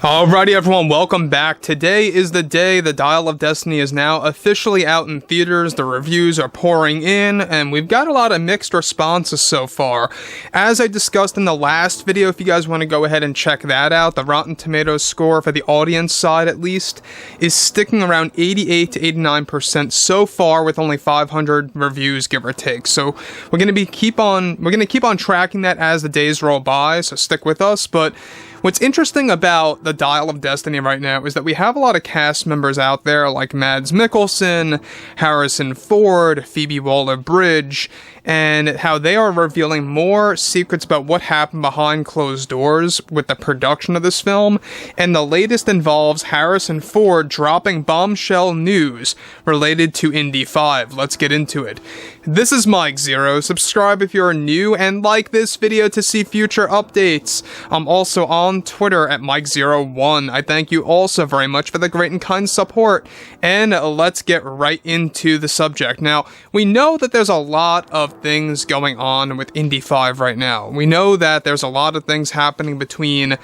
Alrighty everyone, welcome back. Today is the day the Dial of Destiny is now officially out in theaters. The reviews are pouring in, and we've got a lot of mixed responses so far. As I discussed in the last video, if you guys want to go ahead and check that out, the Rotten Tomatoes score for the audience side at least is sticking around 88 to 89% so far, with only 500 reviews, give or take. So we're gonna keep on tracking that as the days roll by, so stick with us. But what's interesting about the Dial of Destiny right now is that we have a lot of cast members out there like Mads Mikkelsen, Harrison Ford, Phoebe Waller-Bridge, and how they are revealing more secrets about what happened behind closed doors with the production of this film. And the latest involves Harrison Ford dropping bombshell news related to Indy 5. Let's get into it. This is Mike Zero. Subscribe if you're new and like this video to see future updates. I'm also on Twitter at Mike01. I thank you also very much for the great and kind support. And let's get right into the subject. Now, we know that there's a lot of things going on with Indy 5 right now. We know that there's a lot of things happening between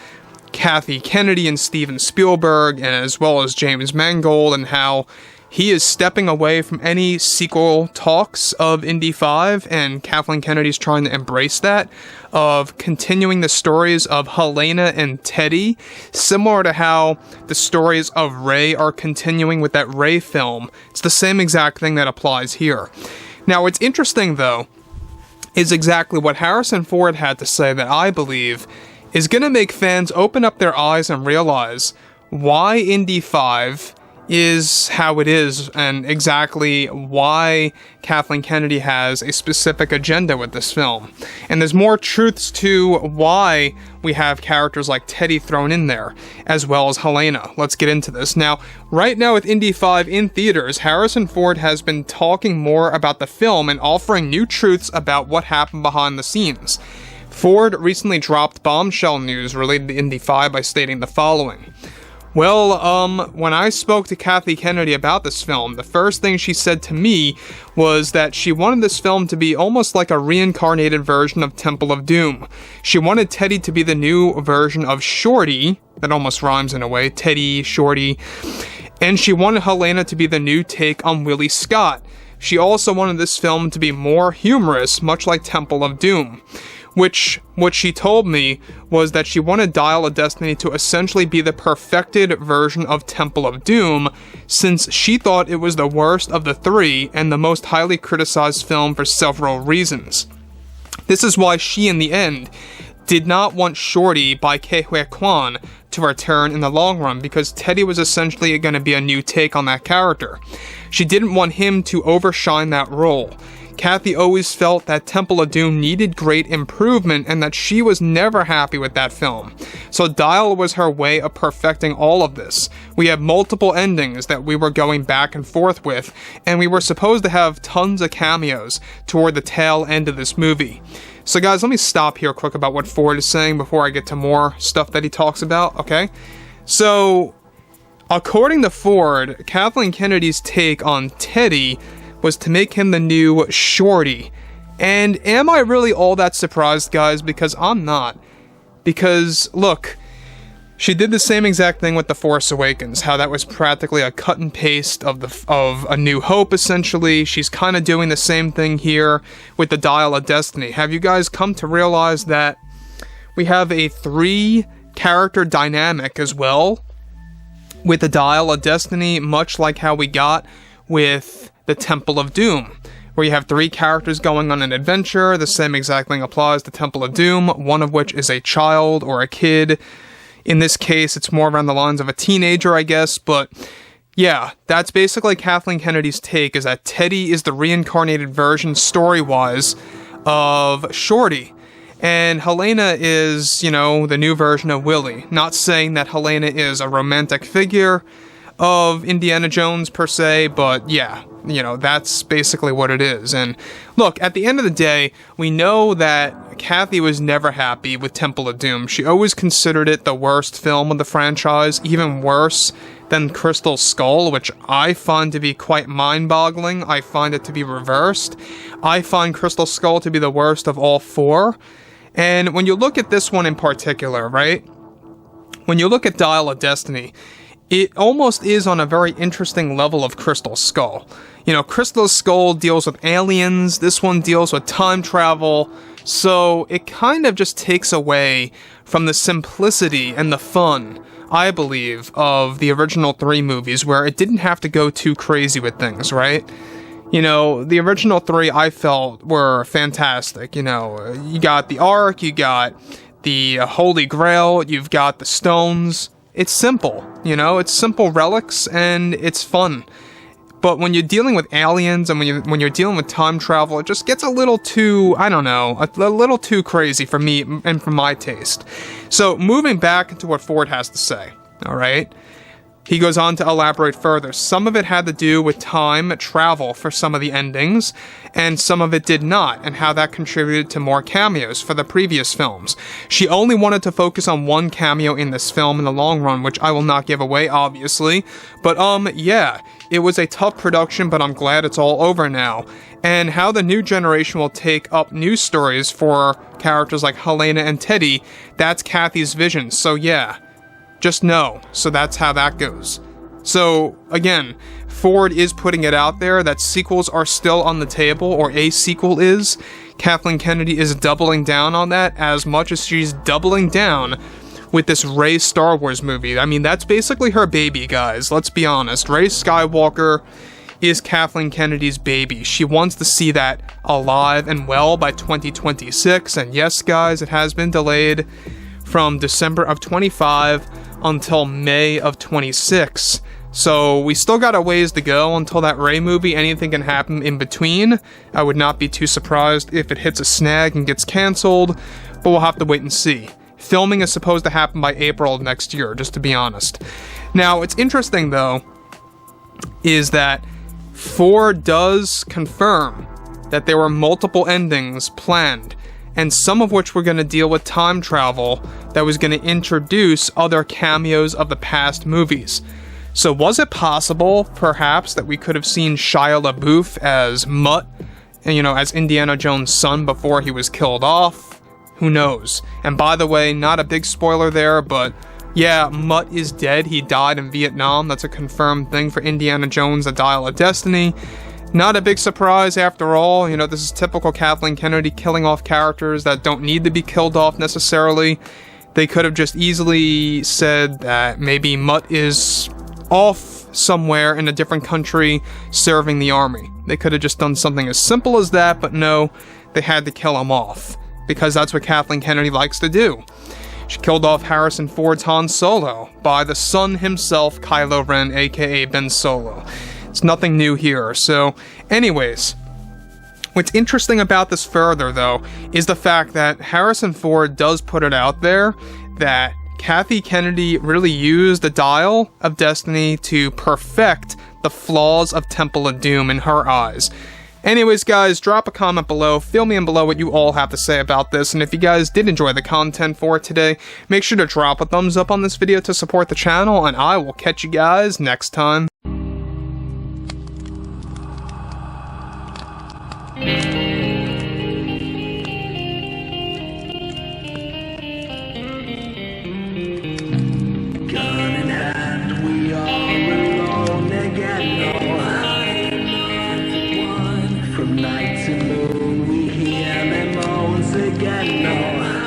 Kathleen Kennedy and Steven Spielberg, and as well as James Mangold, and how he is stepping away from any sequel talks of Indy 5, and Kathleen Kennedy's trying to embrace that, of continuing the stories of Helena and Teddy, similar to how the stories of Rey are continuing with that Rey film. It's the same exact thing that applies here. Now, what's interesting, though, is exactly what Harrison Ford had to say that I believe is going to make fans open up their eyes and realize why Indy 5 is how it is, and exactly why Kathleen Kennedy has a specific agenda with this film. And there's more truths to why we have characters like Teddy thrown in there, as well as Helena. Let's get into this. Now, right now with Indy 5 in theaters, Harrison Ford has been talking more about the film and offering new truths about what happened behind the scenes. Ford recently dropped bombshell news related to Indy 5 by stating the following. Well, when I spoke to Kathleen Kennedy about this film, the first thing she said to me was that she wanted this film to be almost like a reincarnated version of Temple of Doom. She wanted Teddy to be the new version of Shorty, that almost rhymes in a way, Teddy, Shorty, and she wanted Helena to be the new take on Willie Scott. She also wanted this film to be more humorous, much like Temple of Doom. Which, what she told me was that she wanted Dial of Destiny to essentially be the perfected version of Temple of Doom, since she thought it was the worst of the three and the most highly criticized film for several reasons. This is why she, in the end, did not want Shorty by Ke Huy Quan to return in the long run, because Teddy was essentially going to be a new take on that character. She didn't want him to overshine that role. Kathy always felt that Temple of Doom needed great improvement and that she was never happy with that film. So Dial was her way of perfecting all of this. We had multiple endings that we were going back and forth with, and we were supposed to have tons of cameos toward the tail end of this movie. So guys, let me stop here quick about what Ford is saying before I get to more stuff that he talks about, okay? So, according to Ford, Kathleen Kennedy's take on Teddy was to make him the new Shorty. And am I really all that surprised, guys? Because I'm not. Because, look, she did the same exact thing with The Force Awakens, how that was practically a cut and paste of A New Hope, essentially. She's kind of doing the same thing here with the Dial of Destiny. Have you guys come to realize that we have a 3-character dynamic as well with the Dial of Destiny, much like how we got with the Temple of Doom, where you have 3 characters going on an adventure? The same exact thing applies to Temple of Doom, one of which is a child or a kid. In this case, it's more around the lines of a teenager, I guess, but yeah, that's basically Kathleen Kennedy's take, is that Teddy is the reincarnated version, story-wise, of Shorty. And Helena is, you know, the new version of Willie. Not saying that Helena is a romantic figure of Indiana Jones per se, but yeah, you know, that's basically what it is. And look, at the end of the day, we know that Kathy was never happy with Temple of Doom. She always considered it the worst film of the franchise, even worse than Crystal Skull, which I find to be quite mind-boggling. I find it to be reversed. I find Crystal Skull to be the worst of all 4. And when you look at this one in particular, right? when you look at Dial of Destiny, it almost is on a very interesting level of Crystal Skull. You know, Crystal Skull deals with aliens, this one deals with time travel, so it kind of just takes away from the simplicity and the fun, I believe, of the original 3 movies, where it didn't have to go too crazy with things, right? You know, the original 3 I felt were fantastic. You know, you got the Ark, you got the Holy Grail, you've got the stones. It's simple, you know, it's simple relics and it's fun. But when you're dealing with aliens and when you're dealing with time travel, it just gets a little too, I don't know, a little too crazy for me and for my taste. So moving back into what Ford has to say, all right? He goes on to elaborate further. Some of it had to do with time travel for some of the endings, and some of it did not, and how that contributed to more cameos for the previous films. She only wanted to focus on one cameo in this film in the long run, which I will not give away, obviously. But, yeah, it was a tough production, but I'm glad it's all over now. And how the new generation will take up new stories for characters like Helena and Teddy, that's Kathy's vision, so yeah. Just know. So that's how that goes. So, again, Ford is putting it out there that sequels are still on the table, or a sequel is. Kathleen Kennedy is doubling down on that as much as she's doubling down with this Rey Star Wars movie. I mean, that's basically her baby, guys. Let's be honest. Rey Skywalker is Kathleen Kennedy's baby. She wants to see that alive and well by 2026. And yes, guys, it has been delayed from December of 25 until May of 26. So we still got a ways to go until that Rey movie. Anything can happen in between. I would not be too surprised if it hits a snag and gets canceled, but we'll have to wait and see. Filming is supposed to happen by April of next year, just to be honest. Now, what's interesting though is that Ford does confirm that there were multiple endings planned, and some of which were going to deal with time travel that was going to introduce other cameos of the past movies. So was it possible, perhaps, that we could have seen Shia LaBeouf as Mutt, and, you know, as Indiana Jones' son before he was killed off? Who knows? And by the way, not a big spoiler there, but yeah, Mutt is dead. He died in Vietnam. That's a confirmed thing for Indiana Jones, The Dial of Destiny. Not a big surprise after all. You know, this is typical Kathleen Kennedy, killing off characters that don't need to be killed off necessarily. They could have just easily said that maybe Mutt is off somewhere in a different country serving the army. They could have just done something as simple as that, but no, they had to kill him off, because that's what Kathleen Kennedy likes to do. She killed off Harrison Ford's Han Solo by the son himself, Kylo Ren, aka Ben Solo. It's nothing new here. So, anyways, what's interesting about this further, though, is the fact that Harrison Ford does put it out there that Kathy Kennedy really used the Dial of Destiny to perfect the flaws of Temple of Doom in her eyes. Anyways, guys, drop a comment below, fill me in below what you all have to say about this, and if you guys did enjoy the content for today, make sure to drop a thumbs up on this video to support the channel, and I will catch you guys next time. From night to moon, we hear them moans again. No.